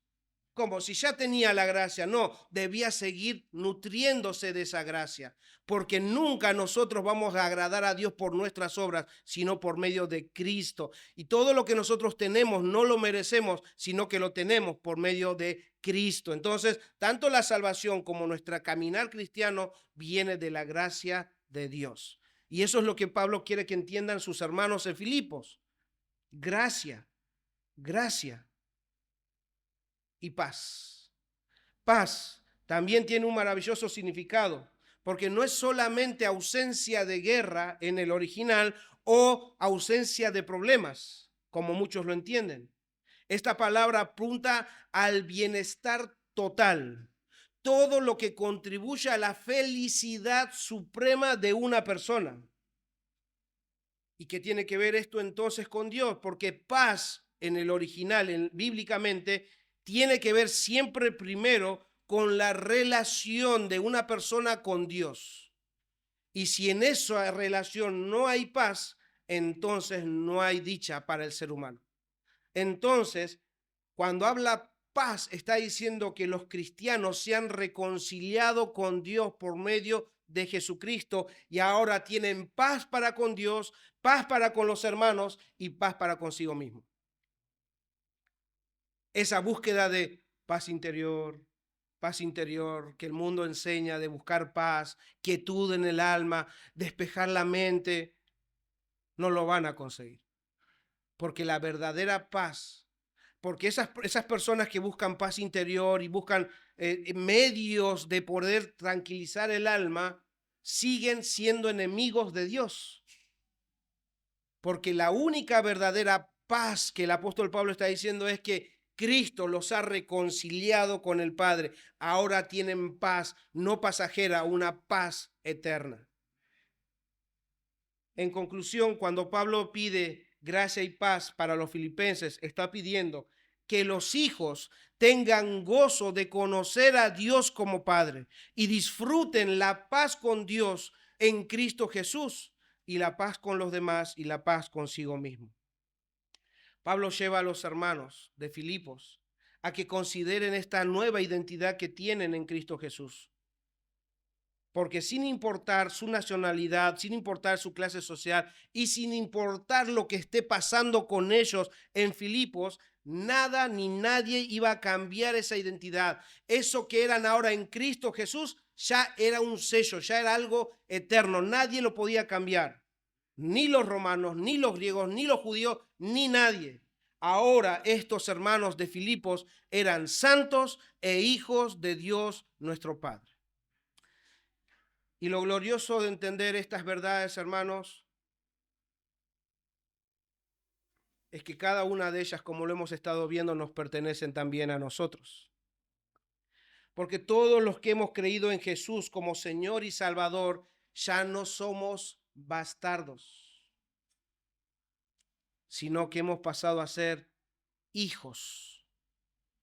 Como si ya tenía la gracia, no, debía seguir nutriéndose de esa gracia, porque nunca nosotros vamos a agradar a Dios por nuestras obras, sino por medio de Cristo. Y todo lo que nosotros tenemos no lo merecemos, sino que lo tenemos por medio de Cristo. Entonces, tanto la salvación como nuestro caminar cristiano viene de la gracia de Dios. Y eso es lo que Pablo quiere que entiendan sus hermanos en Filipos. Gracia, gracia y paz. Paz también tiene un maravilloso significado, porque no es solamente ausencia de guerra en el original o ausencia de problemas, como muchos lo entienden. Esta palabra apunta al bienestar total, todo lo que contribuye a la felicidad suprema de una persona. ¿Y qué tiene que ver esto entonces con Dios? Porque paz en el original, bíblicamente, tiene que ver siempre primero con la relación de una persona con Dios. Y si en esa relación no hay paz, entonces no hay dicha para el ser humano. Entonces, cuando habla paz, está diciendo que los cristianos se han reconciliado con Dios por medio de Jesucristo y ahora tienen paz para con Dios, paz para con los hermanos y paz para consigo mismo. Esa búsqueda de paz interior que el mundo enseña, de buscar paz, quietud en el alma, despejar la mente, no lo van a conseguir. Porque la verdadera paz, porque esas personas que buscan paz interior y buscan medios de poder tranquilizar el alma, siguen siendo enemigos de Dios. porque la única verdadera paz que el apóstol Pablo está diciendo es que Cristo los ha reconciliado con el Padre. Ahora tienen paz, no pasajera, una paz eterna. En conclusión, cuando Pablo pide gracia y paz para los filipenses, está pidiendo que los hijos tengan gozo de conocer a Dios como Padre y disfruten la paz con Dios en Cristo Jesús y la paz con los demás y la paz consigo mismo. Pablo lleva a los hermanos de Filipos a que consideren esta nueva identidad que tienen en Cristo Jesús. Porque sin importar su nacionalidad, sin importar su clase social y sin importar lo que esté pasando con ellos en Filipos, nada ni nadie iba a cambiar esa identidad. Eso que eran ahora en Cristo Jesús ya era un sello, ya era algo eterno. Nadie lo podía cambiar. Ni los romanos, ni los griegos, ni los judíos, ni nadie. Ahora estos hermanos de Filipos eran santos e hijos de Dios nuestro Padre. Y lo glorioso de entender estas verdades, hermanos, es que cada una de ellas, como lo hemos estado viendo, nos pertenecen también a nosotros. Porque todos los que hemos creído en Jesús como Señor y Salvador, ya no somos bastardos, sino que hemos pasado a ser hijos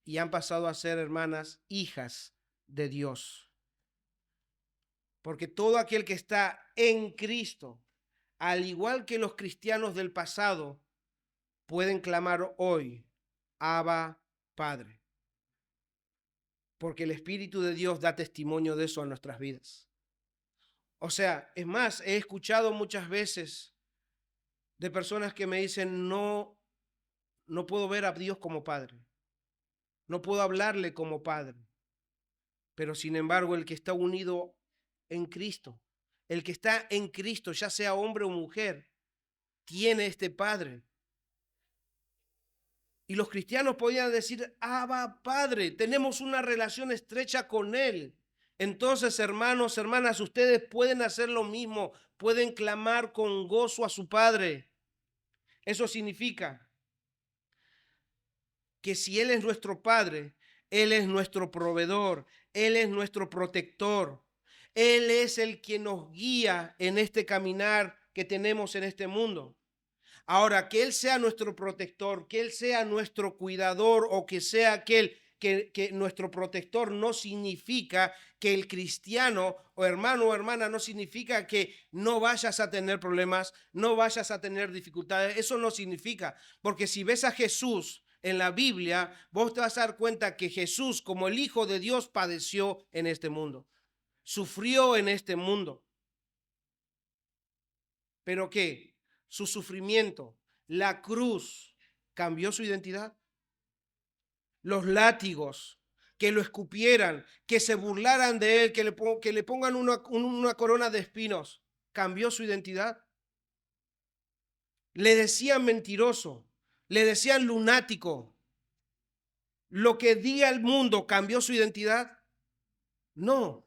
y han pasado a ser, hermanas, hijas de Dios. Porque todo aquel que está en Cristo, al igual que los cristianos del pasado, pueden clamar hoy, Abba, Padre. Porque el Espíritu de Dios da testimonio de eso en nuestras vidas. O sea, es más, he escuchado muchas veces de personas que me dicen, no puedo ver a Dios como Padre. No puedo hablarle como Padre. Pero sin embargo, el que está unido en Cristo, el que está en Cristo, ya sea hombre o mujer, tiene este Padre. Y los cristianos podían decir, Abba, Padre, tenemos una relación estrecha con Él. Entonces, hermanos, hermanas, ustedes pueden hacer lo mismo, pueden clamar con gozo a su Padre. Eso significa que si Él es nuestro Padre, Él es nuestro proveedor, Él es nuestro protector. Él es el que nos guía en este caminar que tenemos en este mundo. Ahora, que Él sea nuestro protector, que Él sea nuestro cuidador o que sea aquel que nuestro protector no significa que el cristiano o hermano o hermana no significa que no vayas a tener problemas, no vayas a tener dificultades. Eso no significa, porque si ves a Jesús en la Biblia, vos te vas a dar cuenta que Jesús, como el Hijo de Dios, padeció en este mundo. Sufrió en este mundo. ¿Pero qué? Su sufrimiento, la cruz, ¿cambió su identidad? Los látigos, que lo escupieran, que se burlaran de él, que le pongan una corona de espinos, ¿cambió su identidad? Le decían mentiroso, le decían lunático. ¿Lo que diga el mundo cambió su identidad? No.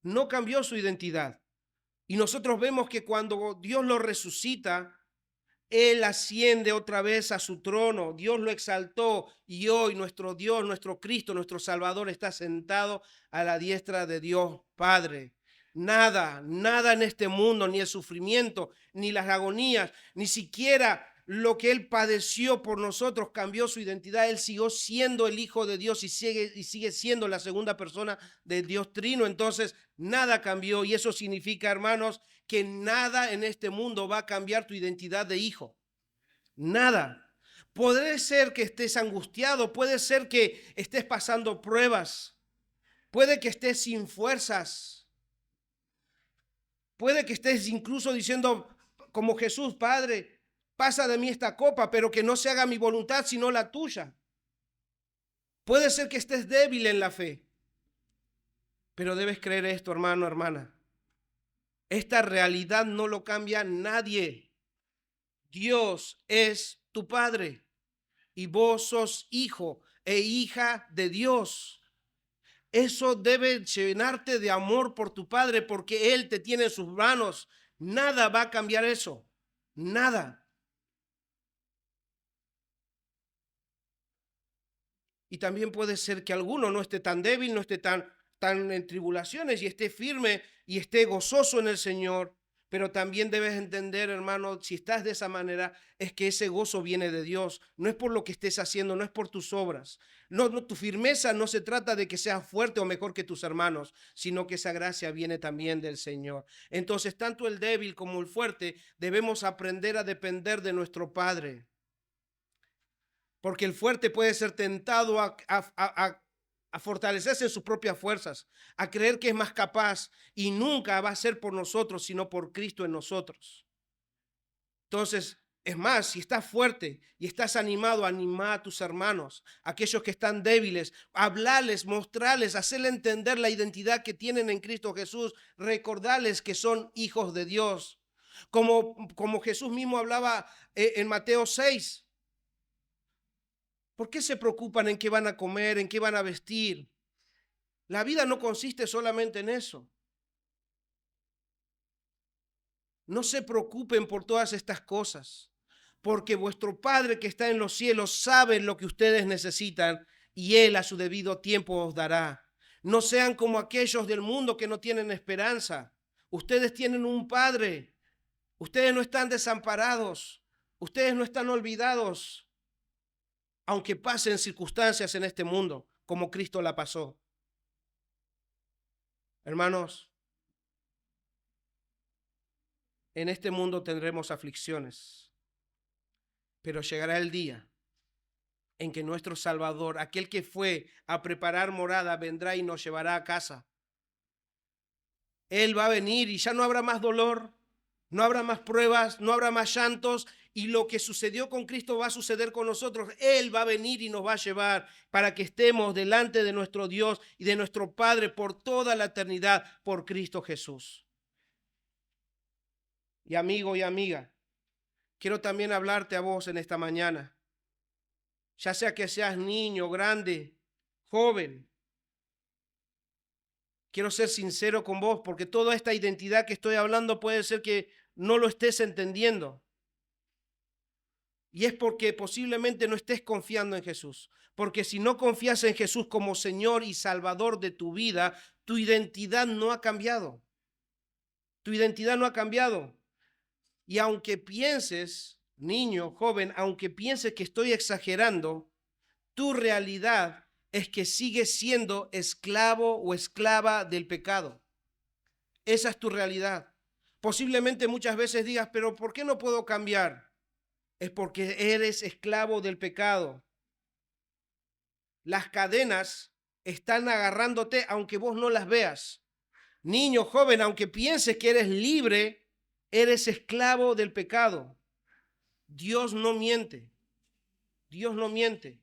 No cambió su identidad. Y nosotros vemos que cuando Dios lo resucita, Él asciende otra vez a su trono. Dios lo exaltó y hoy nuestro Dios, nuestro Cristo, nuestro Salvador está sentado a la diestra de Dios Padre. Nada en este mundo, ni el sufrimiento, ni las agonías, ni siquiera lo que Él padeció por nosotros cambió su identidad. Él siguió siendo el Hijo de Dios y sigue siendo la segunda persona del Dios Trino. Entonces, nada cambió y eso significa, hermanos, que nada en este mundo va a cambiar tu identidad de hijo. Nada. Puede ser que estés angustiado, puede ser que estés pasando pruebas, puede que estés sin fuerzas, puede que estés incluso diciendo como Jesús, Padre, pasa de mí esta copa, pero que no se haga mi voluntad sino la tuya. Puede ser que estés débil en la fe, pero debes creer esto, hermano, hermana. Esta realidad no lo cambia nadie. Dios es tu Padre y vos sos hijo e hija de Dios. Eso debe llenarte de amor por tu Padre porque Él te tiene en sus manos. Nada va a cambiar eso. Nada. Y también puede ser que alguno no esté tan débil, no esté tan en tribulaciones y esté firme y esté gozoso en el Señor. Pero también debes entender, hermano, si estás de esa manera, es que ese gozo viene de Dios. No es por lo que estés haciendo, no es por tus obras. No, tu firmeza no se trata de que seas fuerte o mejor que tus hermanos, sino que esa gracia viene también del Señor. Entonces, tanto el débil como el fuerte debemos aprender a depender de nuestro Padre. Porque el fuerte puede ser tentado a fortalecerse en sus propias fuerzas, a creer que es más capaz, y nunca va a ser por nosotros, sino por Cristo en nosotros. Entonces, es más, si estás fuerte y estás animado, anima a tus hermanos, aquellos que están débiles, hablarles, mostrarles, hacerles entender la identidad que tienen en Cristo Jesús, recordarles que son hijos de Dios. Como Jesús mismo hablaba en Mateo 6. ¿Por qué se preocupan en qué van a comer, en qué van a vestir? La vida no consiste solamente en eso. No se preocupen por todas estas cosas, porque vuestro Padre que está en los cielos sabe lo que ustedes necesitan y Él a su debido tiempo os dará. No sean como aquellos del mundo que no tienen esperanza. Ustedes tienen un Padre. Ustedes no están desamparados. Ustedes no están olvidados, aunque pasen circunstancias en este mundo, como Cristo la pasó. Hermanos, en este mundo tendremos aflicciones, pero llegará el día en que nuestro Salvador, aquel que fue a preparar morada, vendrá y nos llevará a casa. Él va a venir y ya no habrá más dolor, no habrá más pruebas, no habrá más llantos, y lo que sucedió con Cristo va a suceder con nosotros. Él va a venir y nos va a llevar para que estemos delante de nuestro Dios y de nuestro Padre por toda la eternidad por Cristo Jesús. Y amigo y amiga, quiero también hablarte a vos en esta mañana, ya sea que seas niño, grande, joven. Quiero ser sincero con vos, porque toda esta identidad que estoy hablando puede ser que no lo estés entendiendo. Y es porque posiblemente no estés confiando en Jesús. Porque si no confías en Jesús como Señor y Salvador de tu vida, tu identidad no ha cambiado. Tu identidad no ha cambiado. Y aunque pienses, niño, joven, aunque pienses que estoy exagerando, tu realidad es que sigues siendo esclavo o esclava del pecado. Esa es tu realidad. Posiblemente muchas veces digas, pero ¿por qué no puedo cambiar? Es porque eres esclavo del pecado. Las cadenas están agarrándote aunque vos no las veas. Niño, joven, aunque pienses que eres libre, eres esclavo del pecado. Dios no miente. Dios no miente.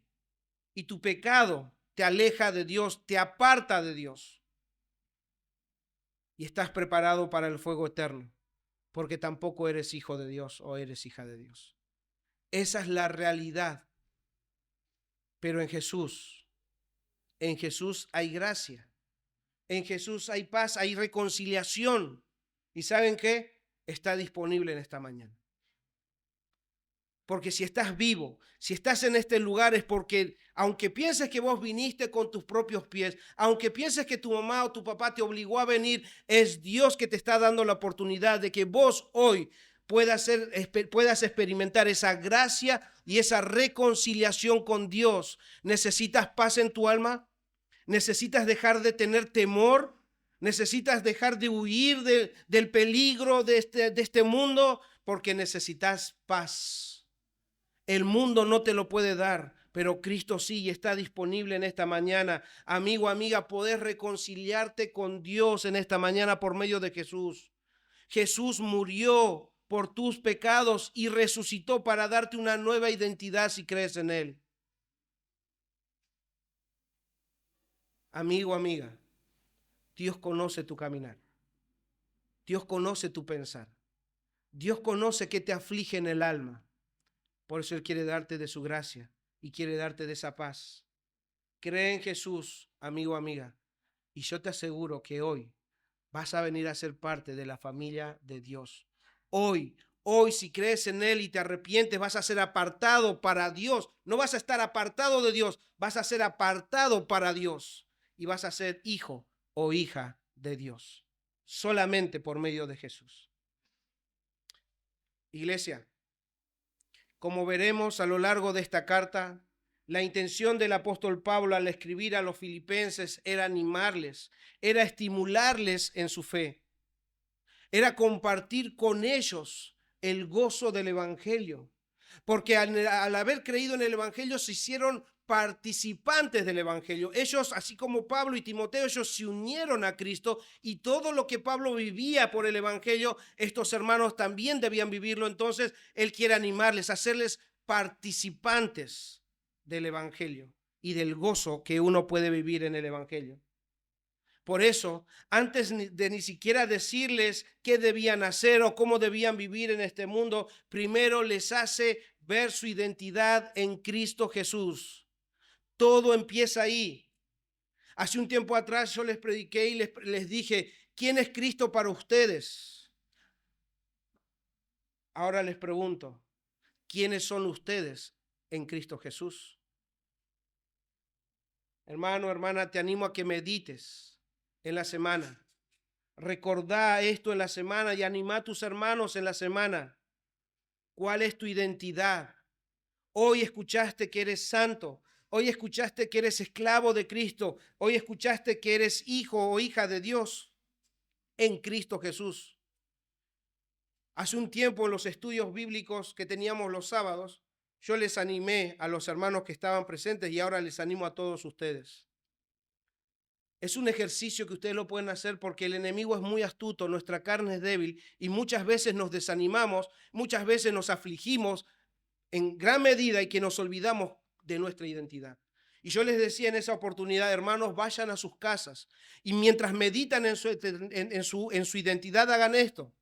Y tu pecado te aleja de Dios, te aparta de Dios. Y estás preparado para el fuego eterno, porque tampoco eres hijo de Dios o eres hija de Dios. Esa es la realidad. Pero en Jesús hay gracia. En Jesús hay paz, hay reconciliación. ¿Y saben qué? Está disponible en esta mañana. Porque si estás vivo, si estás en este lugar es porque, aunque pienses que vos viniste con tus propios pies, aunque pienses que tu mamá o tu papá te obligó a venir, es Dios que te está dando la oportunidad de que vos hoy puedas experimentar esa gracia y esa reconciliación con Dios. ¿Necesitas paz en tu alma? ¿Necesitas dejar de tener temor? ¿Necesitas dejar de huir del peligro de este mundo? Porque necesitas paz. El mundo no te lo puede dar, pero Cristo sí, y está disponible en esta mañana. Amigo, amiga, podés reconciliarte con Dios en esta mañana por medio de Jesús. Jesús murió por tus pecados y resucitó para darte una nueva identidad si crees en Él. Amigo, amiga, Dios conoce tu caminar. Dios conoce tu pensar. Dios conoce qué te aflige en el alma. Por eso Él quiere darte de su gracia y quiere darte de esa paz. Cree en Jesús, amigo, amiga, y yo te aseguro que hoy vas a venir a ser parte de la familia de Dios. Hoy Hoy, si crees en Él y te arrepientes, vas a ser apartado para Dios. No vas a estar apartado de Dios, vas a ser apartado para Dios. Y vas a ser hijo o hija de Dios. Solamente por medio de Jesús. Iglesia, como veremos a lo largo de esta carta, la intención del apóstol Pablo al escribir a los filipenses era animarles, era estimularles en su fe, era compartir con ellos el gozo del evangelio, porque al haber creído en el evangelio se hicieron participantes del evangelio. Ellos, así como Pablo y Timoteo, ellos se unieron a Cristo, y todo lo que Pablo vivía por el evangelio, estos hermanos también debían vivirlo. Entonces él quiere animarles, hacerles participantes del evangelio y del gozo que uno puede vivir en el evangelio. Por eso, antes de ni siquiera decirles qué debían hacer o cómo debían vivir en este mundo, primero les hace ver su identidad en Cristo Jesús. Todo empieza ahí. Hace un tiempo atrás yo les prediqué y les dije, ¿quién es Cristo para ustedes? Ahora les pregunto, ¿quiénes son ustedes en Cristo Jesús? Hermano, hermana, te animo a que medites en la semana. Recordá esto en la semana y anima a tus hermanos en la semana. ¿Cuál es tu identidad? Hoy escuchaste que eres santo. Hoy escuchaste que eres esclavo de Cristo. Hoy escuchaste que eres hijo o hija de Dios en Cristo Jesús. Hace un tiempo en los estudios bíblicos que teníamos los sábados, yo les animé a los hermanos que estaban presentes y ahora les animo a todos ustedes. Es un ejercicio que ustedes lo pueden hacer porque el enemigo es muy astuto, nuestra carne es débil y muchas veces nos desanimamos, muchas veces nos afligimos en gran medida y que nos olvidamos de nuestra identidad. Y yo les decía en esa oportunidad, hermanos, vayan a sus casas y mientras meditan en su identidad, hagan esto.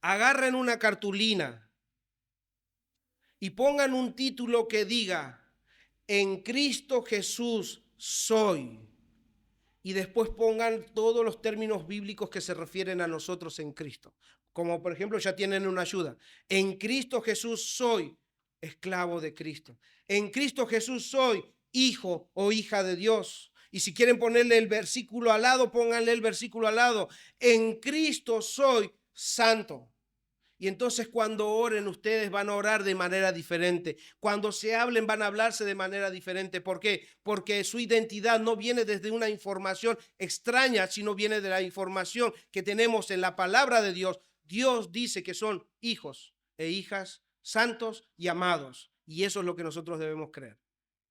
Agarren una cartulina y pongan un título que diga, en Cristo Jesús soy. Y después pongan todos los términos bíblicos que se refieren a nosotros en Cristo. Como por ejemplo, ya tienen una ayuda. En Cristo Jesús soy esclavo de Cristo. En Cristo Jesús soy hijo o hija de Dios. Y si quieren ponerle el versículo al lado, pónganle el versículo al lado. En Cristo soy santo. Y entonces cuando oren ustedes van a orar de manera diferente. Cuando se hablen van a hablarse de manera diferente. ¿Por qué? Porque su identidad no viene desde una información extraña, sino viene de la información que tenemos en la palabra de Dios. Dios dice que son hijos e hijas santos y amados. Y eso es lo que nosotros debemos creer.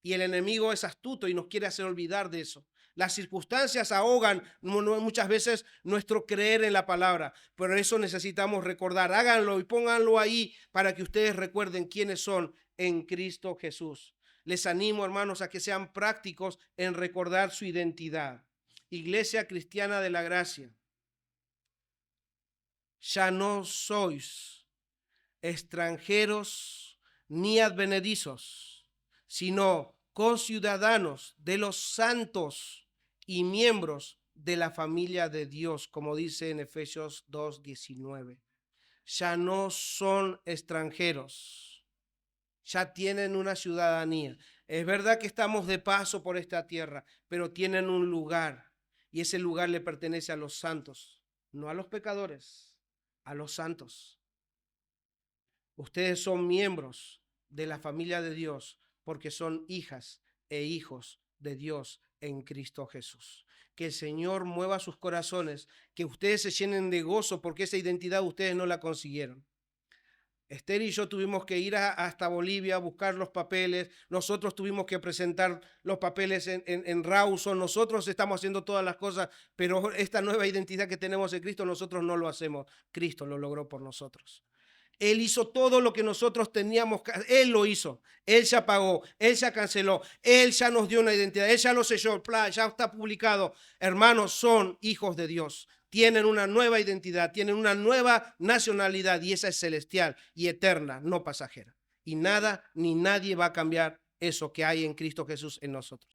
Y el enemigo es astuto y nos quiere hacer olvidar de eso. Las circunstancias ahogan muchas veces nuestro creer en la palabra, pero eso necesitamos recordar. Háganlo y pónganlo ahí para que ustedes recuerden quiénes son en Cristo Jesús. Les animo, hermanos, a que sean prácticos en recordar su identidad. Iglesia Cristiana de la Gracia, ya no sois extranjeros ni advenedizos, sino conciudadanos de los santos y miembros de la familia de Dios, como dice en Efesios 2:19. Ya no son extranjeros, ya tienen una ciudadanía. Es verdad que estamos de paso por esta tierra, pero tienen un lugar y ese lugar le pertenece a los santos, no a los pecadores, a los santos. Ustedes son miembros de la familia de Dios porque son hijas e hijos de Dios en Cristo Jesús. Que el Señor mueva sus corazones, que ustedes se llenen de gozo porque esa identidad ustedes no la consiguieron. Esther y yo tuvimos que ir hasta Bolivia a buscar los papeles, nosotros tuvimos que presentar los papeles en Rawson, nosotros estamos haciendo todas las cosas, pero esta nueva identidad que tenemos en Cristo nosotros no lo hacemos, Cristo lo logró por nosotros. Él hizo todo lo que nosotros teníamos, Él lo hizo, Él ya pagó, Él ya canceló, Él ya nos dio una identidad, Él ya lo selló, ya está publicado. Hermanos, son hijos de Dios, tienen una nueva identidad, tienen una nueva nacionalidad y esa es celestial y eterna, no pasajera. Y nada ni nadie va a cambiar eso que hay en Cristo Jesús en nosotros.